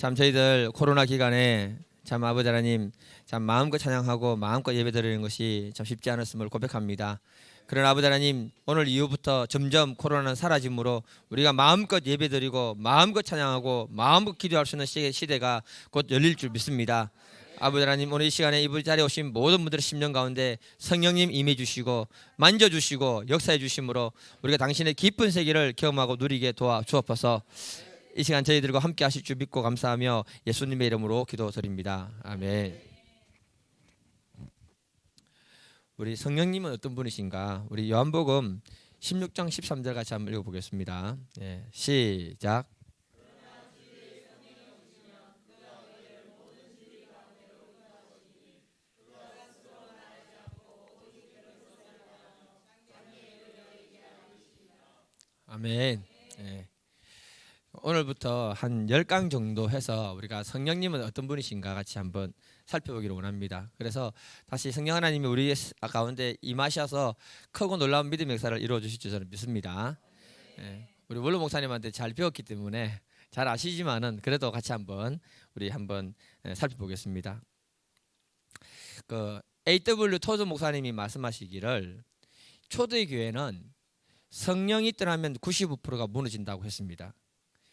참 저희들 코로나 기간에 참 아버지 하나님 참 마음껏 찬양하고 마음껏 예배드리는 것이 참 쉽지 않았음을 고백합니다. 그러나 아버지 하나님 오늘 이후부터 점점 코로나는 사라짐으로 우리가 마음껏 예배드리고 마음껏 찬양하고 마음껏 기도할 수 있는 시대가 곧 열릴 줄 믿습니다. 아버지 하나님 오늘 이 시간에 이 자리에 오신 모든 분들의 심령 가운데 성령님 임해 주시고 만져주시고 역사해 주심으로 우리가 당신의 깊은 세계를 경험하고 누리게 도와 주옵소서. 이 시간 저희들과 함께 하실 줄 믿고 감사하며 예수님의 이름으로 기도드립니다. 아멘. 우리 성령님은 어떤 분이신가? 우리 요한복음 16장 13절 같이 한번 읽어보겠습니다. 시작. 아멘. 오늘부터 한 10강 정도 해서 우리가 성령님은 어떤 분이신가 같이 한번 살펴보기를 원합니다. 그래서 다시 성령 하나님이 우리 가운데 임하셔서 크고 놀라운 믿음의 역사를 이루어 주실 줄 저는 믿습니다. 우리 원로 목사님한테 잘 배웠기 때문에 잘 아시지만은 그래도 같이 우리 한번 살펴보겠습니다. 그 A.W. 토저 목사님이 말씀하시기를 초대 교회는 성령이 떠나면 95%가 무너진다고 했습니다.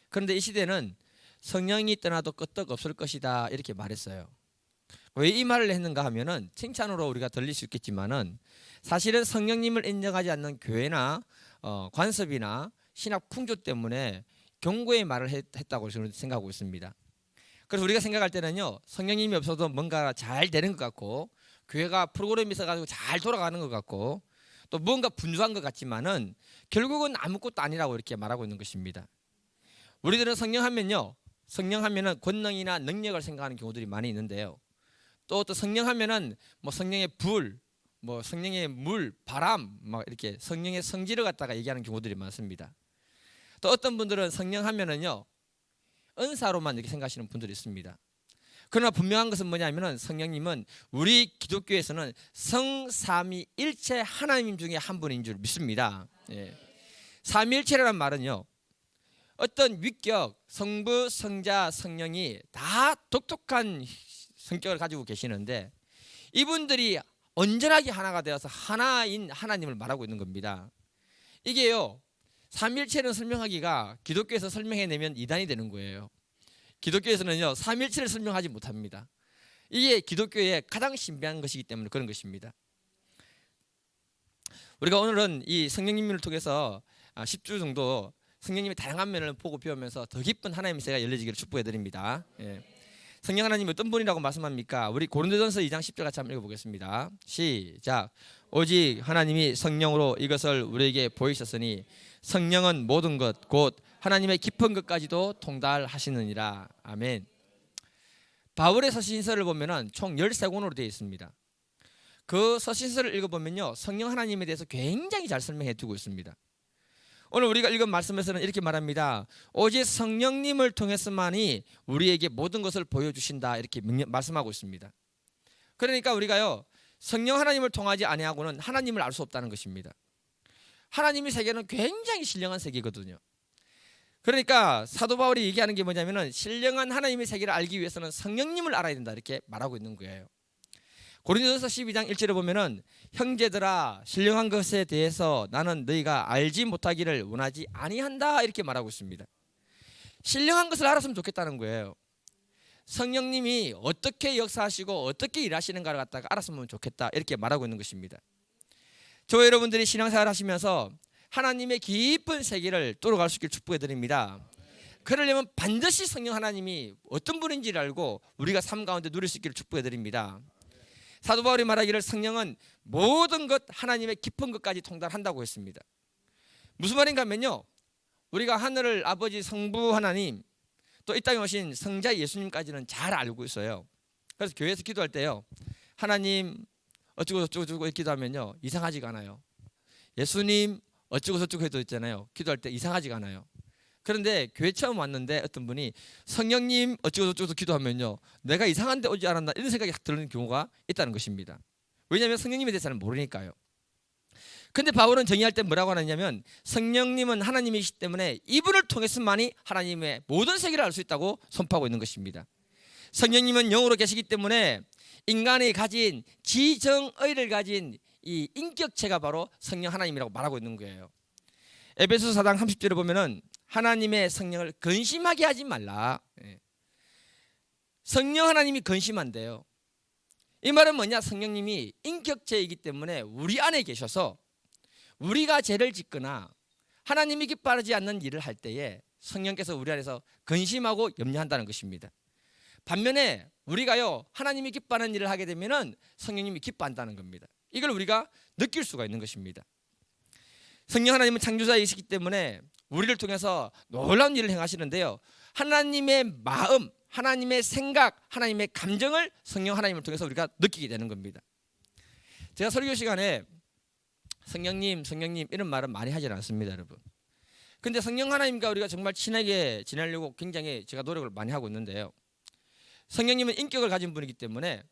그런데 이 시대는 성령이 떠나도 끄떡 없을 것이다 이렇게 말했어요. 왜 이 말을 했는가 하면은 칭찬으로 우리가 들릴 수 있겠지만은 사실은 성령님을 인정하지 않는 교회나 관습이나 신학 풍조 때문에 경고의 말을 했다고 저는 생각하고 있습니다. 그래서 우리가 생각할 때는요, 성령님이 없어도 뭔가 잘 되는 것 같고 교회가 프로그램이 있어가지고 잘 돌아가는 것 같고 또 뭔가 분주한 것 같지만은 결국은 아무것도 아니라고 이렇게 말하고 있는 것입니다. 우리들은 성령하면은 권능이나 능력을 생각하는 경우들이 많이 있는데요. 또 성령하면은 뭐 성령의 불, 뭐 성령의 물, 바람, 막 이렇게 성령의 성질을 갖다가 얘기하는 경우들이 많습니다. 또 어떤 분들은 성령하면은요 은사로만 이렇게 생각하시는 분들이 있습니다. 그러나 분명한 것은 뭐냐면은 성령님은 우리 기독교에서는 성삼위일체 하나님 중에 한 분인 줄 믿습니다. 삼위일체라는 말은요, 어떤 위격, 성부, 성자, 성령이 다 독특한 성격을 가지고 계시는데 이분들이 온전하게 하나가 되어서 하나인 하나님을 말하고 있는 겁니다. 이게요, 삼위일체를 설명하기가 기독교에서 설명해내면 이단이 되는 거예요. 기독교에서는요 삼위일체를 설명하지 못합니다. 이게 기독교의 가장 신비한 것이기 때문에 그런 것입니다. 우리가 오늘은 이 성령님을 통해서 10주 정도 성령님의 다양한 면을 보고 배우면서 더 깊은 하나님의 세계가 열려지기를 축복해 드립니다. 성령 하나님이 어떤 분이라고 말씀합니까? 우리 고린도전서 2장 10절 같이 한번 읽어보겠습니다. 시작. 오직 하나님이 성령으로 이것을 우리에게 보이셨으니 성령은 모든 것 곧 하나님의 깊은 것까지도 통달하시느니라. 아멘. 바울의 서신서를 보면은 총 13권으로 되어 있습니다. 그 서신서를 읽어보면요 성령 하나님에 대해서 굉장히 잘 설명해 두고 있습니다. 오늘 우리가 읽은 말씀에서는 이렇게 말합니다. 오직 성령님을 통해서만이 우리에게 모든 것을 보여주신다 이렇게 말씀하고 있습니다. 그러니까 우리가요 성령 하나님을 통하지 아니하고는 하나님을 알 수 없다는 것입니다. 하나님의 세계는 굉장히 신령한 세계거든요. 그러니까 사도 바울이 얘기하는 게 뭐냐면은 신령한 하나님의 세계를 알기 위해서는 성령님을 알아야 된다 이렇게 말하고 있는 거예요. 고린도전서 12장 1절에 보면은 형제들아 신령한 것에 대해서 나는 너희가 알지 못하기를 원하지 아니한다 이렇게 말하고 있습니다. 신령한 것을 알았으면 좋겠다는 거예요. 성령님이 어떻게 역사하시고 어떻게 일하시는가를 갖다가 알았으면 좋겠다 이렇게 말하고 있는 것입니다. 저 여러분들이 신앙생활 하시면서 하나님의 깊은 세계를 뚫어갈 수 있기를 축복해 드립니다. 그러려면 반드시 성령 하나님이 어떤 분인지를 알고 우리가 삶 가운데 누릴 수 있기를 축복해 드립니다. 사도 바울이 말하기를 성령은 모든 것 하나님의 깊은 것까지 통달한다고 했습니다. 무슨 말인가 하면요 우리가 하늘을 아버지 성부 하나님 또 이 땅에 오신 성자 예수님까지는 잘 알고 있어요. 그래서 교회에서 기도할 때요 하나님 어쩌고 저쩌고 기도하면요 이상하지가 않아요. 예수님 어쩌고 저쩌고 해도 있잖아요. 기도할 때 이상하지가 않아요. 그런데 교회 처음 왔는데 어떤 분이 성령님 어쩌고 저쩌고 기도하면요 내가 이상한 데 오지 않았나 이런 생각이 드는 경우가 있다는 것입니다. 왜냐하면 성령님에 대해서 잘 모르니까요. 근데 바울은 정의할 때 뭐라고 하느냐면 성령님은 하나님이시기 때문에 이분을 통해서만이 하나님의 모든 세계를 알 수 있다고 선포하고 있는 것입니다. 성령님은 영으로 계시기 때문에 인간이 가진 지정의를 가진 이 인격체가 바로 성령 하나님이라고 말하고 있는 거예요. 에베소서 4장 30절을 보면은 하나님의 성령을 근심하게 하지 말라. 성령 하나님이 근심한대요. 이 말은 뭐냐? 성령님이 인격체이기 때문에 우리 안에 계셔서 우리가 죄를 짓거나 하나님이 기뻐하지 않는 일을 할 때에 성령께서 우리 안에서 근심하고 염려한다는 것입니다. 반면에 우리가요 하나님이 기뻐하는 일을 하게 되면은 성령님이 기뻐한다는 겁니다. 이걸 우리가 느낄 수가 있는 것입니다. 성령 하나님은 창조자이시기 때문에 우리를 통해서 놀라운 일을 행하시는데요. 하나님의 마음, 하나님의 생각, 하나님의 감정을 성령 하나님을 통해서 우리가 느끼게 되는 겁니다. 제가 설교 시간에 성령님, 성령님 이런 말은 많이 하지 않습니다, 여러분. 근데 성령 하나님과 우리가 정말 친하게 지내려고 굉장히 제가 노력을 많이 하고 있는데요. 성령님은 인격을 가진 분이기 때문에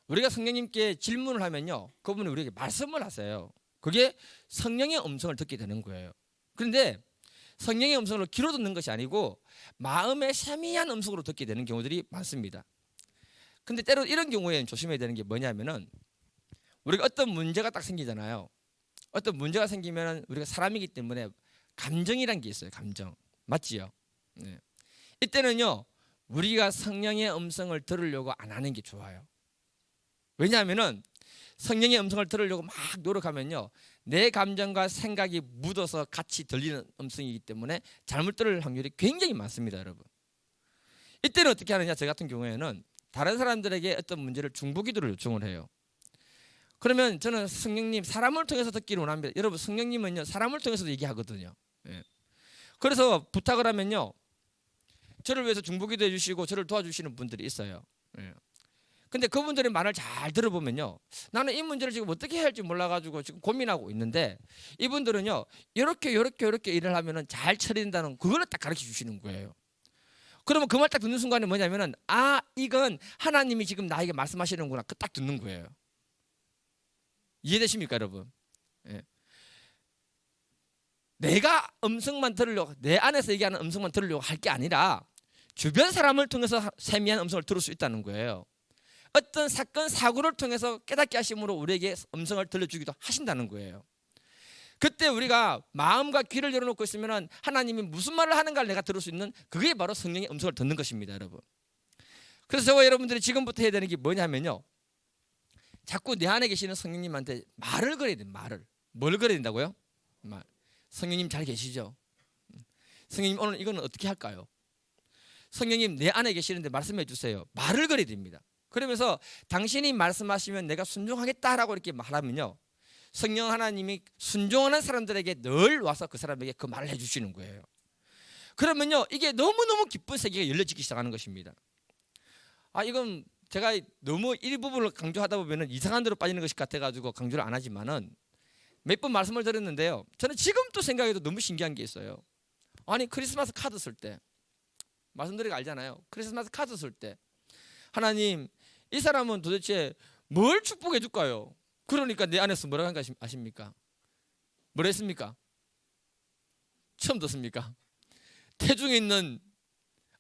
우리가 성령님께 질문을 하면요, 그분이 우리에게 말씀을 하세요. 그게 성령의 음성을 듣게 되는 거예요. 그런데 성령의 음성을 귀로 듣는 것이 아니고 마음의 세미한 음성으로 듣게 되는 경우들이 많습니다. 근데 때로 이런 경우에는 조심해야 되는 게 뭐냐면은 우리가 어떤 문제가 딱 생기잖아요. 어떤 문제가 생기면 우리가 사람이기 때문에 감정이란 게 있어요. 감정. 맞지요? 네. 이때는요 우리가 성령의 음성을 들으려고 안 하는 게 좋아요. 왜냐하면은 성령의 음성을 들으려고 막 노력하면요 내 감정과 생각이 묻어서 같이 들리는 음성이기 때문에 잘못 들을 확률이 굉장히 많습니다, 여러분. 이때는 어떻게 하느냐? 저 같은 경우에는 다른 사람들에게 어떤 문제를 중보기도를 요청을 해요. 그러면 저는 성령님 사람을 통해서 듣기를 원합니다. 여러분 성령님은요 사람을 통해서도 얘기하거든요. 예. 그래서 부탁을 하면요 저를 위해서 중보기도 해주시고 저를 도와주시는 분들이 있어요. 예. 근데 그분들의 말을 잘 들어보면요 나는 이 문제를 지금 어떻게 해야 할지 몰라가지고 지금 고민하고 있는데 이분들은요 이렇게 일을 하면은 잘 처리된다는 그걸 딱 가르쳐 주시는 거예요. 그러면 그 말 딱 듣는 순간에 뭐냐면은 아 이건 하나님이 지금 나에게 말씀하시는구나 그 딱 듣는 거예요. 이해되십니까, 여러분? 예. 내가 음성만 들으려고 내 안에서 얘기하는 음성만 들으려고 할 게 아니라 주변 사람을 통해서 세미한 음성을 들을 수 있다는 거예요. 어떤 사건 사고를 통해서 깨닫게 하심으로 우리에게 음성을 들려주기도 하신다는 거예요. 그때 우리가 마음과 귀를 열어놓고 있으면 하나님이 무슨 말을 하는가를 내가 들을 수 있는 그게 바로 성령의 음성을 듣는 것입니다, 여러분. 그래서 저와 여러분들이 지금부터 해야 되는 게 뭐냐면요 자꾸 내 안에 계시는 성령님한테 말을 걸어야 돼요. 말을. 뭘 걸어야 된다고요? 말. 성령님 잘 계시죠? 성령님 오늘 이거는 어떻게 할까요? 성령님 내 안에 계시는데 말씀해 주세요. 말을 걸어야 됩니다. 그러면서 당신이 말씀하시면 내가 순종하겠다라고 이렇게 말하면요 성령 하나님이 순종하는 사람들에게 늘 와서 그 사람에게 그 말을 해주시는 거예요. 그러면요 이게 너무너무 기쁜 세계가 열려지기 시작하는 것입니다. 아 이건 제가 너무 일부분을 강조하다 보면 이상한 데로 빠지는 것이 같아가지고 강조를 안 하지만은 몇 번 말씀을 드렸는데요 저는 지금도 생각해도 너무 신기한 게 있어요. 아니 크리스마스 카드 쓸 때 말씀드리고 알잖아요. 크리스마스 카드 쓸 때 하나님 이 사람은 도대체 뭘 축복해 줄까요? 그러니까 내 안에서 뭐라고 하는가 아십니까? 뭐라 했습니까? 처음 듣습니까? 태중에 있는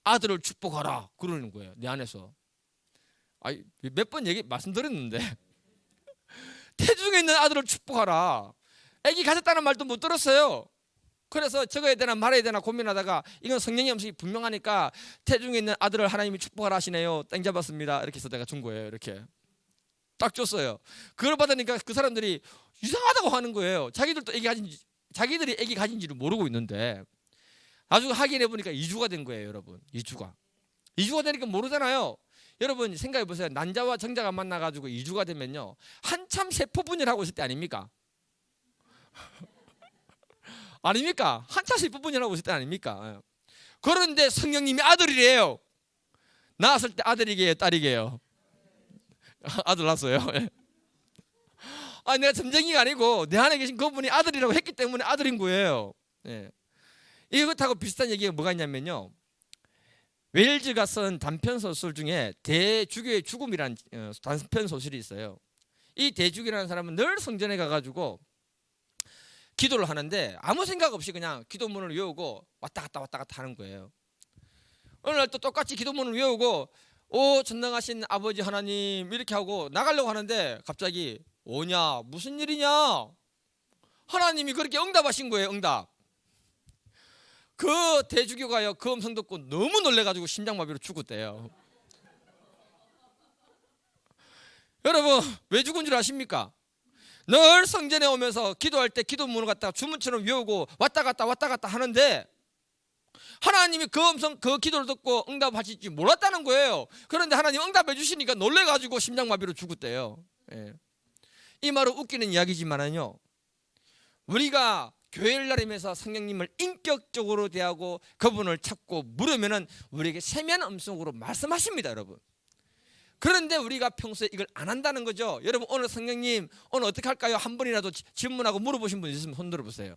아들을 축복하라 그러는 거예요. 내 안에서. 몇 번 말씀드렸는데 태중에 있는 아들을 축복하라. 애기 가졌다는 말도 못 들었어요. 그래서 적어야 되나 말아야 되나 고민하다가 이건 성령의 음성이 분명하니까 태중에 있는 아들을 하나님이 축복하라 하시네요. 땡 잡았습니다. 이렇게 해서 내가 준 거예요. 이렇게 딱 줬어요. 그걸 받으니까 그 사람들이 이상하다고 하는 거예요. 자기들이 애기 가진지를 모르고 있는데 나중에 확인해 보니까 2주가 된 거예요, 여러분. 2주가 되니까 모르잖아요. 여러분 생각해 보세요. 난자와 정자가 만나가지고 2주가 되면요 한참 세포분열 하고 있을 때 아닙니까? 아닙니까? 한참 세포분열 하고 있을 때 아닙니까? 그런데 성령님이 아들이래요. 낳았을 때 아들이게요, 딸이게요? 아들 낳았어요. 내가 점쟁이가 아니고 내 안에 계신 그분이 아들이라고 했기 때문에 아들인 거예요. 이것하고 비슷한 얘기가 뭐가 있냐면요 웰즈가 쓴 단편 소설 중에 대주교의 죽음이라는 단편 소설이 있어요. 이 대주교라는 사람은 늘 성전에 가가지고 기도를 하는데 아무 생각 없이 그냥 기도문을 외우고 왔다 갔다 하는 거예요. 어느 날 또 똑같이 기도문을 외우고 오 전능하신 아버지 하나님 이렇게 하고 나가려고 하는데 갑자기 오냐 무슨 일이냐, 하나님이 그렇게 응답하신 거예요. 응답. 그 대주교가요 그 음성 듣고 너무 놀래가지고 심장마비로 죽었대요. 여러분 왜 죽은 줄 아십니까? 늘 성전에 오면서 기도할 때 기도문을 갖다가 주문처럼 외우고 왔다 갔다 하는데 하나님이 그 음성 그 기도를 듣고 응답하실 줄 몰랐다는 거예요. 그런데 하나님 응답해 주시니까 놀래가지고 심장마비로 죽었대요. 예. 이 말은 웃기는 이야기지만은요, 우리가 교회를 나르면서 성령님을 인격적으로 대하고 그분을 찾고 물으면은 우리에게 세미한 음성으로 말씀하십니다, 여러분. 그런데 우리가 평소에 이걸 안 한다는 거죠. 여러분 오늘 성령님 오늘 어떻게 할까요? 한 번이라도 질문하고 물어보신 분 있으면 손 들어보세요.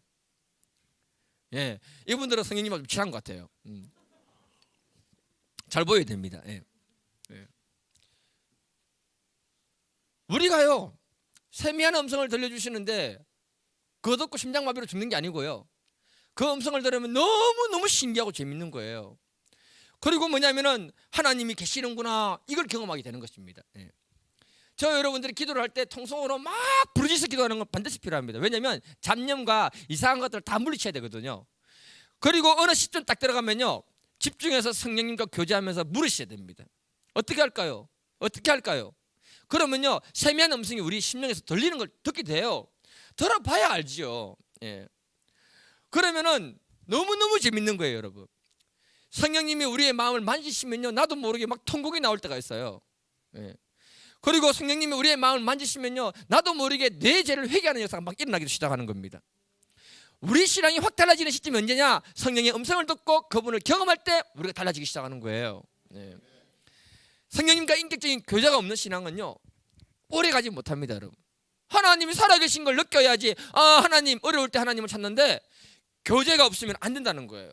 예, 이분들은 성령님하고 좀 친한 것 같아요. 잘 보여야 됩니다. 예. 예. 우리가요 세미한 음성을 들려주시는데 그거 듣고 심장마비로 죽는 게 아니고요, 그 음성을 들으면 너무너무 신기하고 재밌는 거예요. 그리고 뭐냐면은 하나님이 계시는구나 이걸 경험하게 되는 것입니다. 예. 저 여러분들이 기도를 할 때 통성으로 막 부르짖어 기도하는 건 반드시 필요합니다. 왜냐하면 잡념과 이상한 것들을 다 물리쳐야 되거든요. 그리고 어느 시점 딱 들어가면요 집중해서 성령님과 교제하면서 물으셔야 됩니다. 어떻게 할까요? 어떻게 할까요? 그러면요 세미한 음성이 우리 심령에서 들리는 걸 듣게 돼요. 들어봐야 알지요. 예. 그러면은 너무너무 재밌는 거예요, 여러분. 성령님이 우리의 마음을 만지시면요 나도 모르게 막 통곡이 나올 때가 있어요. 예. 그리고 성령님이 우리의 마음을 만지시면요 나도 모르게 내 죄를 회개하는 역사가 막 일어나기 시작하는 겁니다. 우리 신앙이 확 달라지는 시점이 언제냐? 성령의 음성을 듣고 그분을 경험할 때 우리가 달라지기 시작하는 거예요. 예. 성령님과 인격적인 교제가 없는 신앙은요 오래 가지 못합니다, 여러분. 하나님이 살아계신 걸 느껴야지. 하나님 어려울 때 하나님을 찾는데 교제가 없으면 안 된다는 거예요.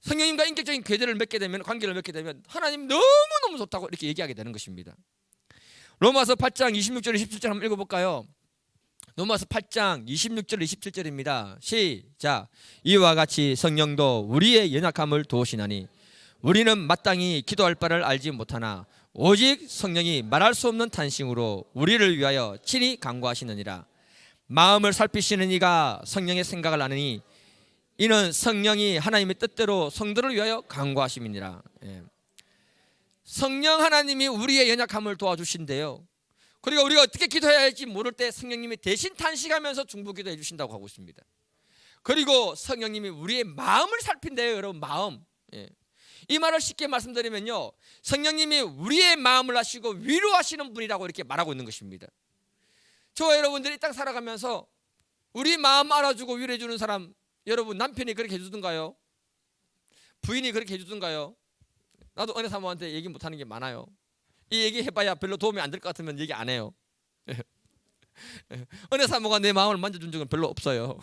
성령님과 인격적인 교제를 맺게 되면, 관계를 맺게 되면 하나님 너무너무 좋다고 이렇게 얘기하게 되는 것입니다. 로마서 8장 26절 27절 한번 읽어볼까요? 로마서 8장 26절 27절입니다. 시작. 이와 같이 성령도 우리의 연약함을 도우시나니 우리는 마땅히 기도할 바를 알지 못하나 오직 성령이 말할 수 없는 탄식으로 우리를 위하여 친히 간구하시느니라. 마음을 살피시는 이가 성령의 생각을 아느니 이는 성령이 하나님의 뜻대로 성도를 위하여 간구하심이니라. 예. 성령 하나님이 우리의 연약함을 도와주신대요. 그리고 우리가 어떻게 기도해야 할지 모를 때 성령님이 대신 탄식하면서 중보기도해 주신다고 하고 있습니다. 그리고 성령님이 우리의 마음을 살핀대요, 여러분. 마음. 예. 이 말을 쉽게 말씀드리면요 성령님이 우리의 마음을 아시고 위로하시는 분이라고 이렇게 말하고 있는 것입니다. 저와 여러분들이 이 땅 살아가면서 우리 마음 알아주고 위로해 주는 사람, 여러분 남편이 그렇게 해주던가요? 부인이 그렇게 해주던가요? 나도 은혜 사모한테 얘기 못하는 게 많아요. 이 얘기 해봐야 별로 도움이 안 될 것 같으면 얘기 안 해요. 은혜 사모가 내 마음을 만져준 적은 별로 없어요.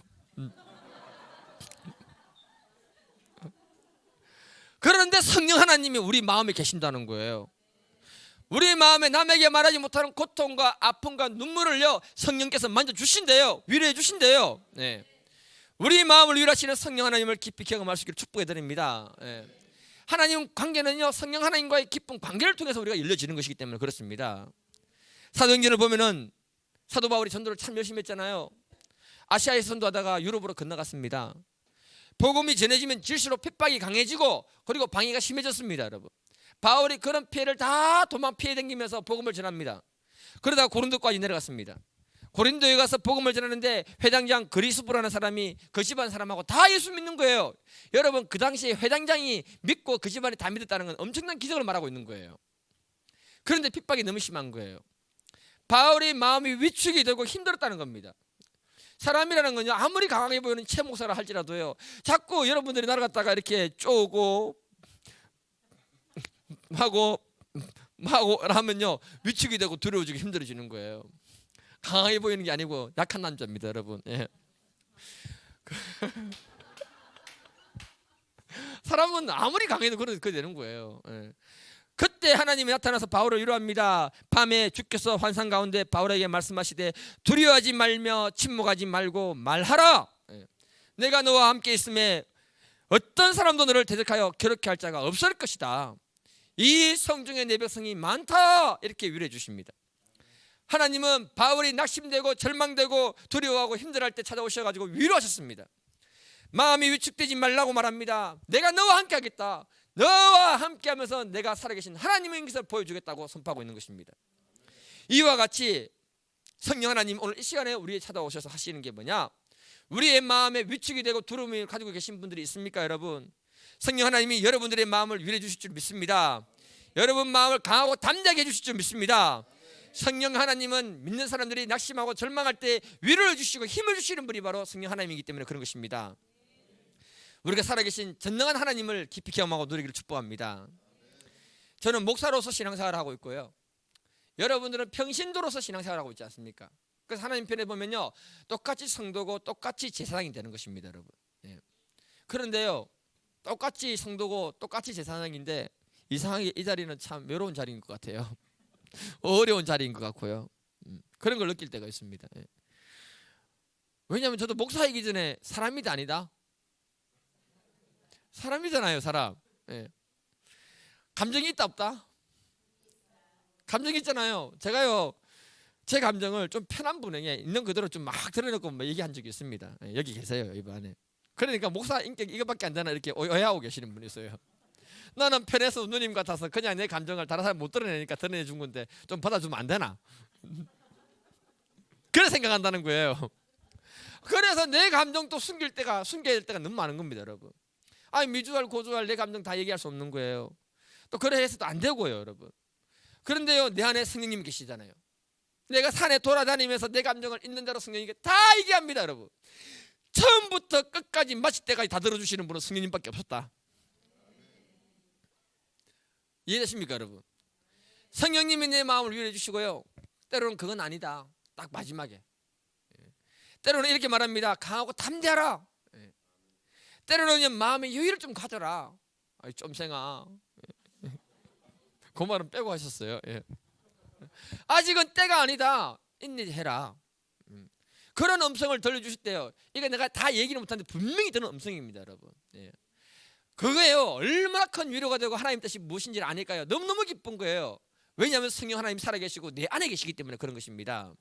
그런데 성령 하나님이 우리 마음에 계신다는 거예요. 우리 마음에 남에게 말하지 못하는 고통과 아픔과 눈물을요 성령께서 만져주신대요. 위로해 주신대요. 네. 우리 마음을 위로하시는 성령 하나님을 깊이 경험할 수 있기를 축복해 드립니다. 네. 하나님 관계는요 성령 하나님과의 깊은 관계를 통해서 우리가 열려지는 것이기 때문에 그렇습니다. 사도행전을 보면은 사도 바울이 전도를 참 열심히 했잖아요. 아시아에서 전도하다가 유럽으로 건너갔습니다. 복음이 전해지면 질수록 핍박이 강해지고 그리고 방해가 심해졌습니다, 여러분. 바울이 그런 피해를 다 도망 피해 다니면서 복음을 전합니다. 그러다가 고린도까지 내려갔습니다. 고린도에 가서 복음을 전하는데 회당장 그리스도라는 사람이 그 집안 사람하고 다 예수 믿는 거예요. 여러분 그 당시에 회당장이 믿고 그 집안이 다 믿었다는 건 엄청난 기적을 말하고 있는 거예요. 그런데 핍박이 너무 심한 거예요. 바울이 마음이 위축이 되고 힘들었다는 겁니다. 사람이라는 건요 아무리 강하게 보이는 최 목사라 할지라도요 자꾸 여러분들이 날아갔다가 이렇게 쪼고 하고 하면요 위축이 되고 두려워지고 힘들어지는 거예요. 강하게 보이는 게 아니고 약한 남자입니다, 여러분. 예. 사람은 아무리 강해도 그렇게 되는 거예요. 예. 그때 하나님이 나타나서 바울을 위로합니다. 밤에 주께서 환상 가운데 바울에게 말씀하시되 두려워하지 말며 침묵하지 말고 말하라. 내가 너와 함께 있음에 어떤 사람도 너를 대적하여 괴롭게 할 자가 없을 것이다. 이 성중에 내 백성이 많다. 이렇게 위로해 주십니다. 하나님은 바울이 낙심되고 절망되고 두려워하고 힘들어할 때 찾아오셔가지고 위로하셨습니다. 마음이 위축되지 말라고 말합니다. 내가 너와 함께 하겠다. 너와 함께 하면서 내가 살아계신 하나님의 것을 보여주겠다고 선포하고 있는 것입니다. 이와 같이 성령 하나님 오늘 이 시간에 우리에 찾아오셔서 하시는 게 뭐냐? 우리의 마음에 위축이 되고 두려움을 가지고 계신 분들이 있습니까, 여러분? 성령 하나님이 여러분들의 마음을 위로해 주실 줄 믿습니다. 여러분 마음을 강하고 담대하게 해주실 줄 믿습니다. 성령 하나님은 믿는 사람들이 낙심하고 절망할 때 위로를 주시고 힘을 주시는 분이 바로 성령 하나님이기 때문에 그런 것입니다. 우리가 살아계신 전능한 하나님을 깊이 경험하고 누리기를 축복합니다. 저는 목사로서 신앙생활을 하고 있고요, 여러분들은 평신도로서 신앙생활을 하고 있지 않습니까? 그래서 하나님 편에 보면요, 똑같이 성도고 똑같이 제사장이 되는 것입니다, 여러분. 그런데요, 똑같이 성도고 똑같이 제사장인데 이상하게 이 자리는 참 외로운 자리인 것 같아요. 어려운 자리인 것 같고요. 그런 걸 느낄 때가 있습니다. 왜냐하면 저도 목사이기 전에 사람이다 아니다? 사람이잖아요, 사람. 감정이 있다 없다? 감정이 있잖아요. 제가요, 제 감정을 좀 편한 분에게 있는 그대로 좀 막 드러내고 얘기한 적이 있습니다. 여기 계세요, 이번에. 그러니까 목사 인격 이거밖에 안 되나 이렇게 오해하고 계시는 분이 있어요. 나는 편해서 누님 같아서 그냥 내 감정을 다른 사람 못 드러내니까 드러내준 건데 좀 받아주면 안 되나? 그래 생각한다는 거예요. 그래서 내 감정도 숨겨야 될 때가 너무 많은 겁니다, 여러분. 아니 미주알 고주알 내 감정 다 얘기할 수 없는 거예요. 또 그래 해서도 안 되고요, 여러분. 그런데요, 내 안에 성령님이 계시잖아요. 내가 산에 돌아다니면서 내 감정을 있는 대로 성령님께 다 얘기합니다, 여러분. 처음부터 끝까지 마칠 때까지 다 들어주시는 분은 성령님밖에 없었다. 이해되십니까, 여러분? 성령님이 내 마음을 위로해 주시고요, 때로는 그건 아니다, 딱 마지막에. 때로는 이렇게 말합니다. 강하고 담대하라. 때로는 마음의 여유를 좀 가져라. 아이 쫌생아, 그 말은 빼고 하셨어요. 아직은 때가 아니다, 인내해라. 그런 음성을 들려주실 때요, 이게 내가 다 얘기를 못하는데 분명히 드는 음성입니다, 여러분. 그거예요. 얼마나 큰 위로가 되고 하나님 뜻이 무엇인지를 아닐까요? 너무너무 기쁜 거예요. 왜냐하면 성령 하나님 살아계시고 내 안에 계시기 때문에 그런 것입니다.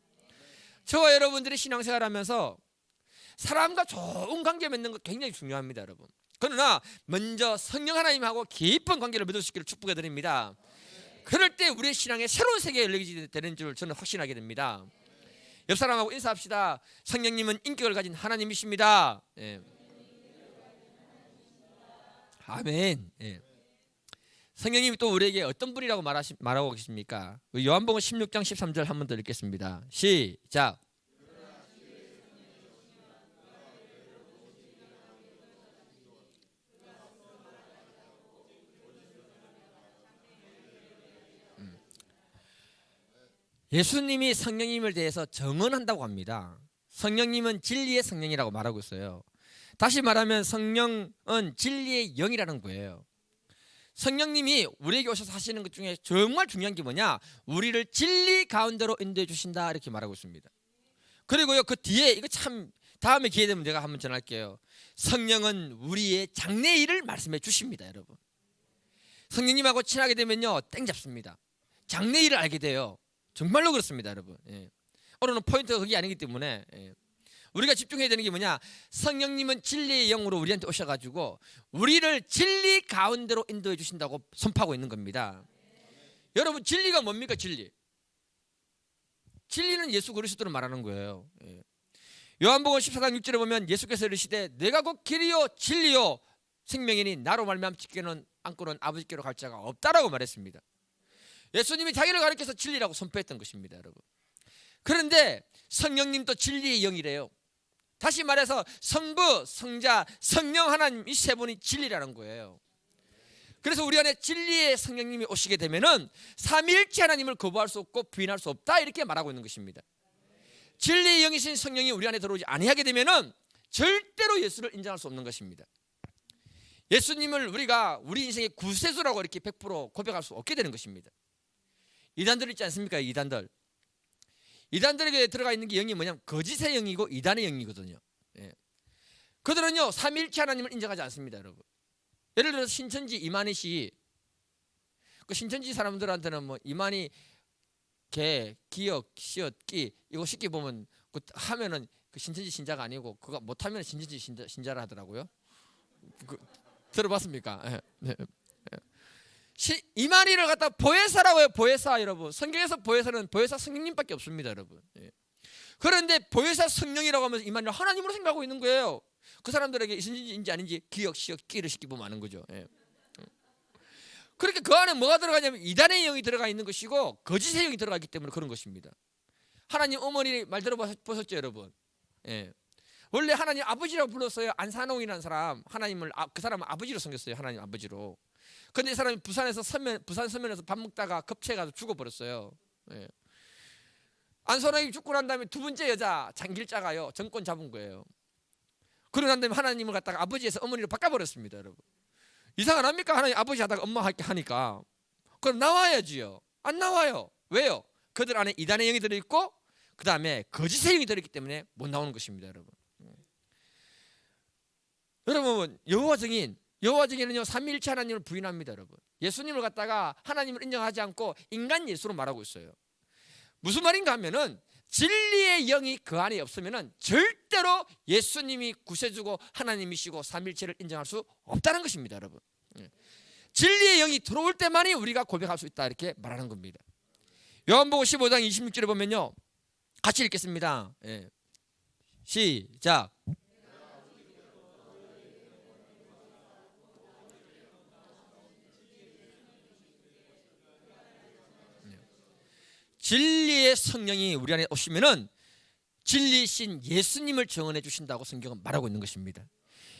저와 여러분들이 신앙생활하면서 사람과 좋은 관계 맺는 것 굉장히 중요합니다, 여러분. 그러나 먼저 성령 하나님하고 깊은 관계를 맺을 수 있기를 축복해 드립니다. 그럴 때 우리의 신앙에 새로운 세계가 열리게 되는 줄 저는 확신하게 됩니다. 옆 사람하고 인사합시다. 성령님은 인격을 가진 하나님이십니다. 아멘. 성령님이 또 우리에게 어떤 분이라고 말하고 계십니까? 요한복음 16장 13절 한 번 더 읽겠습니다. 시작. 예수님이 성령님을 대해서 정언한다고 합니다. 성령님은 진리의 성령이라고 말하고 있어요. 다시 말하면 성령은 진리의 영이라는 거예요. 성령님이 우리에게 오셔서 하시는 것 중에 정말 중요한 게 뭐냐? 우리를 진리 가운데로 인도해 주신다, 이렇게 말하고 있습니다. 그리고요, 그 뒤에 이거 참 다음에 기회 되면 내가 한번 전할게요. 성령은 우리의 장래일을 말씀해 주십니다, 여러분. 성령님하고 친하게 되면요, 땡 잡습니다. 장래일을 알게 돼요. 정말로 그렇습니다, 여러분. 오늘은 포인트가 그게 아니기 때문에 우리가 집중해야 되는 게 뭐냐? 성령님은 진리의 영으로 우리한테 오셔가지고 우리를 진리 가운데로 인도해 주신다고 선포하고 있는 겁니다. 여러분, 진리가 뭡니까? 진리는 예수 그리스도를 말하는 거예요. 요한복음 14장 6절에 보면 예수께서 이르시되 내가 곧 길이요 진리요 생명이니 나로 말미암아 지키는 않고는 아버지께로 갈 자가 없다라고 말했습니다. 예수님이 자기를 가리켜서 진리라고 선포했던 것입니다, 여러분. 그런데 성령님도 진리의 영이래요. 다시 말해서 성부, 성자, 성령 하나님 이 세 분이 진리라는 거예요. 그래서 우리 안에 진리의 성령님이 오시게 되면은 삼위일체 하나님을 거부할 수 없고 부인할 수 없다, 이렇게 말하고 있는 것입니다. 진리의 영이신 성령이 우리 안에 들어오지 아니하게 되면은 절대로 예수를 인정할 수 없는 것입니다. 예수님을 우리가 우리 인생의 구세주라고 이렇게 100% 고백할 수 없게 되는 것입니다. 이단들 있지 않습니까? 이단들에게 들어가 있는 게 영이 뭐냐면 거짓의 영이고 이단의 영이거든요. 예. 그들은요 삼위일체 하나님을 인정하지 않습니다, 여러분. 예를 들어서 신천지 이만희 씨, 그 신천지 사람들한테는 뭐 이만희 개, 기역, 시옷, 끼 이거 쉽게 보면 그 하면은 그 신천지 신자가 아니고 그거 못하면 신천지 신자라 하더라고요. 들어봤습니까? 예. 네. 이만희를 갖다 보혜사라고 해요. 보혜사 여러분. 성경에서 보혜사는 보혜사 성령님밖에 없습니다, 여러분. 예. 그런데 보혜사 성령이라고 하면서 이만희를 하나님으로 생각하고 있는 거예요. 그 사람들에게 신천지인지 아닌지 기역, 시역, 끼를 쉽게 보면 아는 거죠. 예. 그렇게 그 안에 뭐가 들어가냐면 이단의 영이 들어가 있는 것이고 거짓의 영이 들어가기 때문에 그런 것입니다. 하나님 어머니 말 들어보셨죠, 여러분? 예. 원래 하나님 아버지라고 불렀어요. 안산홍이라는 사람, 하나님을 그 사람은 아버지로 섬겼어요. 하나님 아버지로. 근데 이 사람이 부산 서면에서 밥 먹다가 급체해가지고 죽어버렸어요. 예. 안산홍이 죽고 난 다음에 두 번째 여자 장길자가요 정권 잡은 거예요. 그러고 난 다음에 하나님을 갖다가 아버지에서 어머니로 바꿔버렸습니다, 여러분. 이상 안 합니까? 하나님 아버지 하다가 엄마 하니까. 그럼 나와야지요. 안 나와요. 왜요? 그들 안에 이단의 영이 들어있고 그 다음에 거짓의 영이 들어있기 때문에 못 나오는 것입니다, 여러분. 여러분 여호와 증인은요 삼위일체 하나님을 부인합니다, 여러분. 예수님을 갖다가 하나님을 인정하지 않고 인간 예수로 말하고 있어요. 무슨 말인가 하면은 진리의 영이 그 안에 없으면은 절대로 예수님이 구세주고 하나님이시고 삼위일체를 인정할 수 없다는 것입니다, 여러분. 진리의 영이 들어올 때만이 우리가 고백할 수 있다 이렇게 말하는 겁니다. 요한복음 15장 26절에 보면요 같이 읽겠습니다. 예. 시작. 진리의 성령이 우리 안에 오시면은 진리신 예수님을 증언해 주신다고 성경은 말하고 있는 것입니다.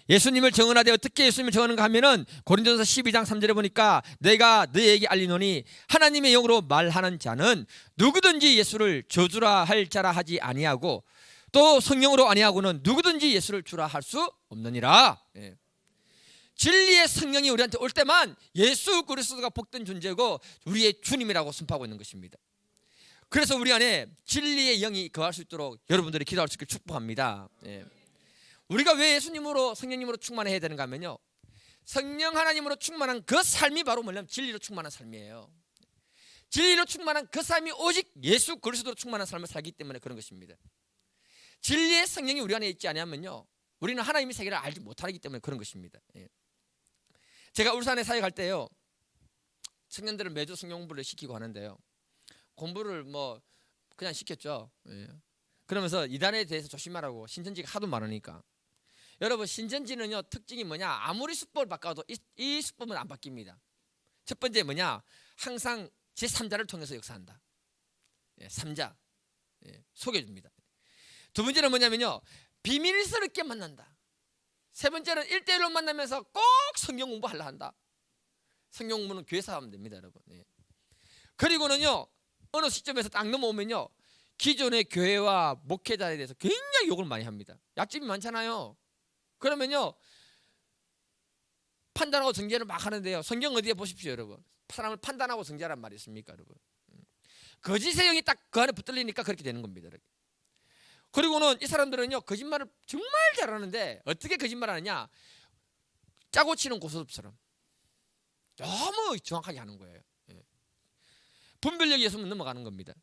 예수님을 증언하되 어떻게 예수님을 증언하는가 하면은 고린도전서 12장 3절에 보니까 내가 너희에게 알리노니 하나님의 영으로 말하는 자는 누구든지 예수를 저주라 할 자라 하지 아니하고 또 성령으로 아니하고는 누구든지 예수를 주라 할 수 없느니라. 예. 진리의 성령이 우리한테 올 때만 예수 그리스도가 복된 존재고 우리의 주님이라고 선포하고 있는 것입니다. 그래서 우리 안에 진리의 영이 거할 수 있도록 여러분들이 기도할 수 있게 축복합니다. 예. 우리가 왜 예수님으로 성령님으로 충만해야 되는가 하면요 성령 하나님으로 충만한 그 삶이 바로 뭐냐면 진리로 충만한 삶이에요. 진리로 충만한 그 삶이 오직 예수 그리스도로 충만한 삶을 살기 때문에 그런 것입니다. 진리의 성령이 우리 안에 있지 않으면요 우리는 하나님의 세계를 알지 못하기 때문에 그런 것입니다. 예. 제가 울산에 사역할 때요 청년들을 매주 성경 공부를 시키고 하는데요 공부를 뭐 그냥 시켰죠. 예. 그러면서 이단에 대해서 조심하라고 신천지가 하도 많으니까. 여러분 신천지는요 특징이 뭐냐 아무리 수법을 바꿔도 이 수법은 안 바뀝니다. 첫 번째 뭐냐 항상 제3자를 통해서 역사한다. 예, 3자 예, 속여줍니다. 두 번째는 뭐냐면요 비밀스럽게 만난다. 세 번째는 1대1로 만나면서 꼭 성경 공부하려 한다. 성경 공부는 교회에서 하면 됩니다, 여러분. 예. 그리고는요 어느 시점에서 딱 넘어오면요 기존의 교회와 목회자에 대해서 굉장히 욕을 많이 합니다. 약점이 많잖아요. 그러면요 판단하고 정죄를 막 하는데요 성경 어디에 보십시오, 여러분. 사람을 판단하고 정죄란 말이 있습니까, 여러분? 거짓의 영이 딱 그 안에 붙들리니까 그렇게 되는 겁니다. 그리고는 이 사람들은요 거짓말을 정말 잘하는데 어떻게 거짓말하느냐 짜고 치는 고스톱처럼 너무 정확하게 하는 거예요. 분별력이 있으면 넘어가는 겁니다.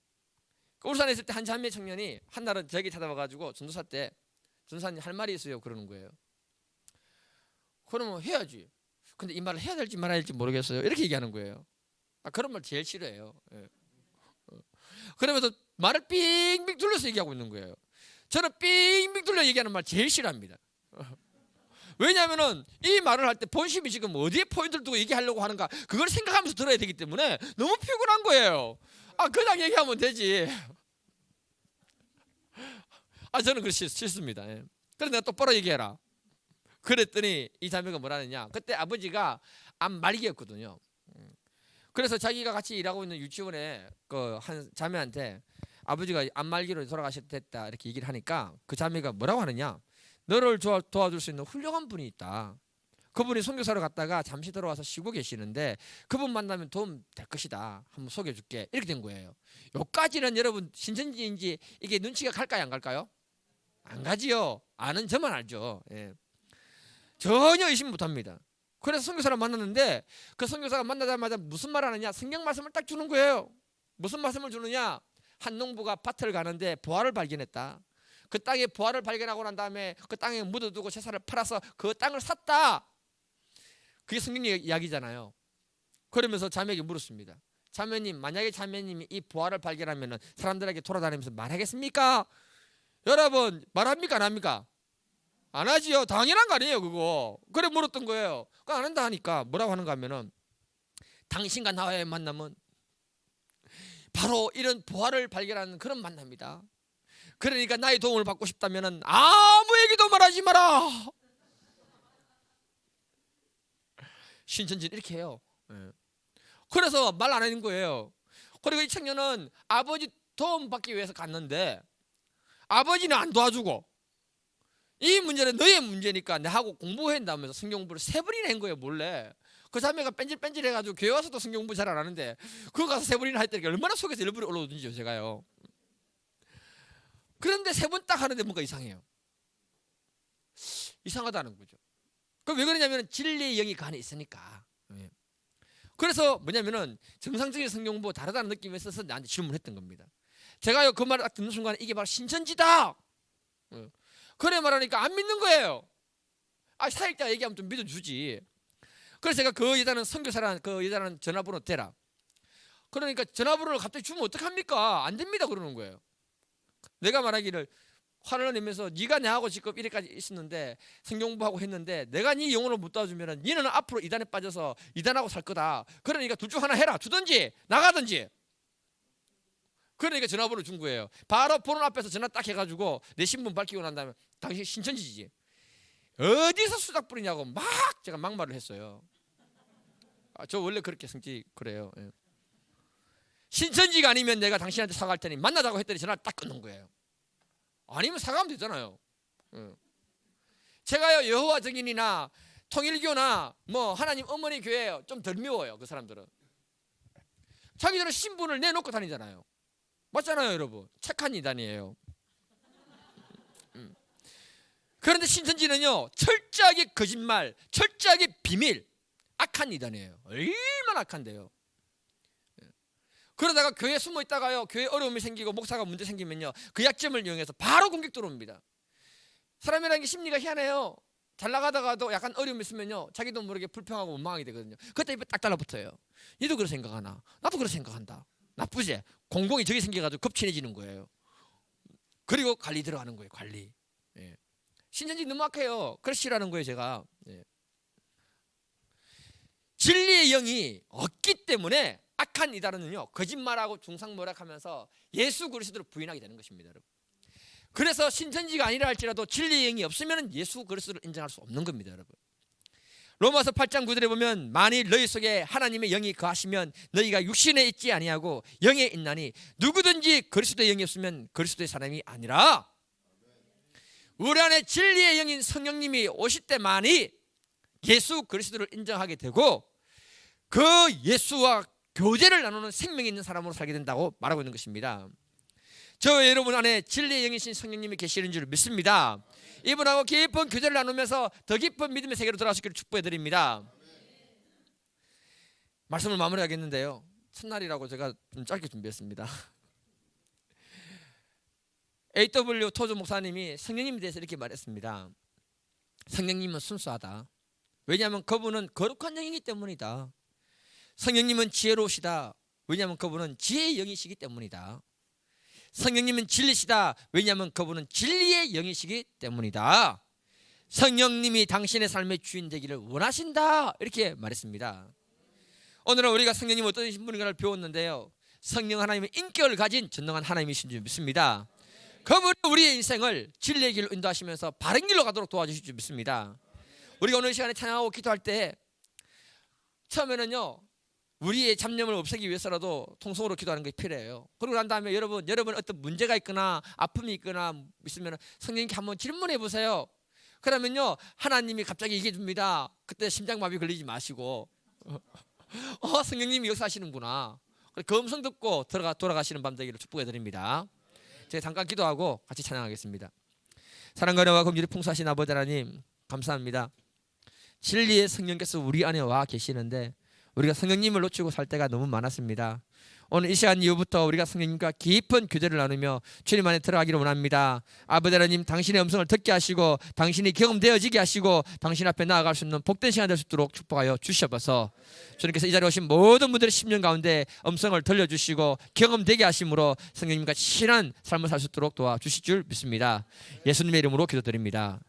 울산에 있을 때 한 자매 청년이 한날은 저에게 찾아와가지고 전도사 때 전도사님 할 말이 있어요 그러는 거예요. 그러면 해야지. 근데 이 말을 해야 될지 말아야 될지 모르겠어요 이렇게 얘기하는 거예요. 그런 말 제일 싫어해요. 예. 그러면서 말을 빙빙 둘러서 얘기하고 있는 거예요. 저는 빙빙 둘러 얘기하는 말 제일 싫어합니다. 왜냐하면은 이 말을 할 때 본심이 지금 어디에 포인트를 두고 얘기하려고 하는가 그걸 생각하면서 들어야 되기 때문에 너무 피곤한 거예요. 그냥 얘기하면 되지. 저는 그렇게 싫습니다. 예. 그래서 내가 똑바로 얘기해라. 그랬더니 이 자매가 뭐라느냐 그때 아버지가 암 말기였거든요. 그래서 자기가 같이 일하고 있는 유치원에 그 한 자매한테 아버지가 암 말기로 돌아가셨다 이렇게 얘기를 하니까 그 자매가 뭐라고 하느냐 너를 도와줄 수 있는 훌륭한 분이 있다. 그분이 선교사로 갔다가 잠시 들어와서 쉬고 계시는데 그분 만나면 도움 될 것이다. 한번 소개해 줄게. 이렇게 된 거예요. 여기까지는 여러분 신천지인지 이게 눈치가 갈까요, 안 갈까요? 안 가지요. 아는 저만 알죠. 예. 전혀 의심 못합니다. 그래서 선교사를 만났는데 그 선교사가 만나자마자 무슨 말 하느냐? 성경 말씀을 딱 주는 거예요. 무슨 말씀을 주느냐? 한 농부가 밭을 가는데 보화를 발견했다. 그 땅에 보화를 발견하고 난 다음에 그 땅에 묻어두고 재산을 팔아서 그 땅을 샀다. 그게 성경 이야기잖아요. 그러면서 자매에게 물었습니다. 자매님, 만약에 자매님이 이 보화를 발견하면 사람들에게 돌아다니면서 말하겠습니까? 여러분, 말합니까, 안 합니까? 안 하지요. 당연한 거 아니에요, 그거. 그래 물었던 거예요. 그거 안 한다 하니까 뭐라고 하는가 하면은, 당신과 나와의 만남은 바로 이런 보화를 발견하는 그런 만남이다. 그러니까 나의 도움을 받고 싶다면 아무에게도 말하지 마라. 신천지는 이렇게 해요. 그래서 말 안 하는 거예요. 그리고 이 청년은 아버지 도움 받기 위해서 갔는데 아버지는 안 도와주고, 이 문제는 너의 문제니까 내하고 공부해야 한다면서 성경 공부를 3번이나 한 거예요, 몰래. 그 자매가 뺀질뺀질 해가지고 교회 와서도 성경 공부 잘 안 하는데 그거 가서 3번이나 했다니까 얼마나 속에서 일부러 올라오든지요, 제가요. 그런데 3번 딱 하는데 뭔가 이상해요. 이상하다는 거죠. 그럼 왜 그러냐면 진리의 영이 그 안에 있으니까. 그래서 뭐냐면은 정상적인 성경 공부 다르다는 느낌에 있어서 나한테 질문했던 겁니다. 제가요 그 말을 딱 듣는 순간 이게 바로 신천지다. 그래 말하니까 안 믿는 거예요. 아, 사역자 얘기하면 좀 믿어주지. 그래서 제가 그 여자는 선교사란 그 여자는 전화번호 대라. 그러니까 전화번호를 갑자기 주면 어떡합니까? 안 됩니다 그러는 거예요. 내가 말하기를 화를 내면서 네가 내하고 지금 이래까지 있었는데 성경공부하고 했는데 내가 네 영혼을 못 도와주면 너는 앞으로 이단에 빠져서 이단하고 살 거다. 그러니까 둘 중 하나 해라. 주든지 나가든지. 그러니까 전화번호 준 거예요. 바로 번호 앞에서 전화 딱 해가지고 내 신분 밝히고 난 다음에 당신 신천지지. 어디서 수작 부리냐고 막 제가 막말을 했어요. 아, 저 원래 그렇게 성질 그래요. 신천지가 아니면 내가 당신한테 사과할 테니 만나자고 했더니 전화를 딱 끊는 거예요. 아니면 사과하면 되잖아요. 제가요 여호와 증인이나 통일교나 뭐 하나님 어머니 교회 좀 덜 미워요. 그 사람들은 자기들은 신분을 내놓고 다니잖아요. 맞잖아요, 여러분. 착한 이단이에요. 그런데 신천지는요 철저하게 거짓말, 철저하게 비밀, 악한 이단이에요. 얼마나 악한데요. 그러다가 교회에 숨어 있다가요 교회에 어려움이 생기고 목사가 문제 생기면요 그 약점을 이용해서 바로 공격 들어옵니다. 사람이라는 게 심리가 희한해요. 잘 나가다가도 약간 어려움이 있으면요 자기도 모르게 불평하고 원망하게 되거든요. 그때 입에 딱 달라붙어요. 니도 그렇게 생각하나? 나도 그렇게 생각한다. 나쁘지? 공공이 저기 생겨가지고 급친해지는 거예요. 그리고 관리 들어가는 거예요. 관리. 신천지 너무 악해요. 그래서 싫어하는 거예요 제가. 진리의 영이 없기 때문에 악한 이단은요 거짓말하고 중상모략하면서 예수 그리스도를 부인하게 되는 것입니다, 여러분. 그래서 신천지가 아니라 할지라도 진리의 영이 없으면 예수 그리스도를 인정할 수 없는 겁니다, 여러분. 로마서 8장 9절에 보면 만일 너희 속에 하나님의 영이 거하시면 너희가 육신에 있지 아니하고 영에 있나니 누구든지 그리스도의 영이 없으면 그리스도의 사람이 아니라. 우리 안에 진리의 영인 성령님이 오실 때만이 예수 그리스도를 인정하게 되고 그 예수와 교제를 나누는 생명이 있는 사람으로 살게 된다고 말하고 있는 것입니다. 저 여러분 안에 진리의 영이신 성령님이 계시는 줄 믿습니다. 이분하고 깊은 교제를 나누면서 더 깊은 믿음의 세계로 들어가시기를 축복해 드립니다. 말씀을 마무리하겠는데요 첫날이라고 제가 좀 짧게 준비했습니다. A.W. 토조 목사님이 성령님에 대해서 이렇게 말했습니다. 성령님은 순수하다. 왜냐하면 그분은 거룩한 영이기 때문이다. 성령님은 지혜로우시다. 왜냐하면 그분은 지혜의 영이시기 때문이다. 성령님은 진리시다. 왜냐하면 그분은 진리의 영이시기 때문이다. 성령님이 당신의 삶의 주인 되기를 원하신다. 이렇게 말했습니다. 오늘은 우리가 성령님 어떤 분인가를 배웠는데요 성령 하나님의 인격을 가진 전능한 하나님이신 줄 믿습니다. 그분이 우리의 인생을 진리의 길로 인도하시면서 바른 길로 가도록 도와주실 줄 믿습니다. 우리가 오늘 시간에 찬양하고 기도할 때 처음에는요 우리의 잡념을 없애기 위해서라도 통성으로 기도하는 게 필요해요. 그러고 난 다음에 여러분 어떤 문제가 있거나 아픔이 있거나 있으면 성령님께 한번 질문해 보세요. 그러면요 하나님이 갑자기 얘기해 줍니다. 그때 심장마비 걸리지 마시고 성령님이 역사하시는구나. 그 음성 듣고 돌아가시는 밤 되기를 축복해 드립니다. 제가 잠깐 기도하고 같이 찬양하겠습니다. 사랑과 은혜와 긍휼이 풍성하신 아버지 하나님 감사합니다. 진리의 성령께서 우리 안에 와 계시는데 우리가 성령님을 놓치고 살 때가 너무 많았습니다. 오늘 이 시간 이후부터 우리가 성령님과 깊은 교제를 나누며 주님 안에 들어가기를 원합니다. 아버지 하나님 당신의 음성을 듣게 하시고 당신이 경험되어지게 하시고 당신 앞에 나아갈 수 있는 복된 시간 될 수 있도록 축복하여 주시옵소서. 주님께서 이 자리에 오신 모든 분들의 심령 가운데 음성을 들려주시고 경험되게 하심으로 성령님과 친한 삶을 살 수 있도록 도와주실 줄 믿습니다. 예수님의 이름으로 기도드립니다.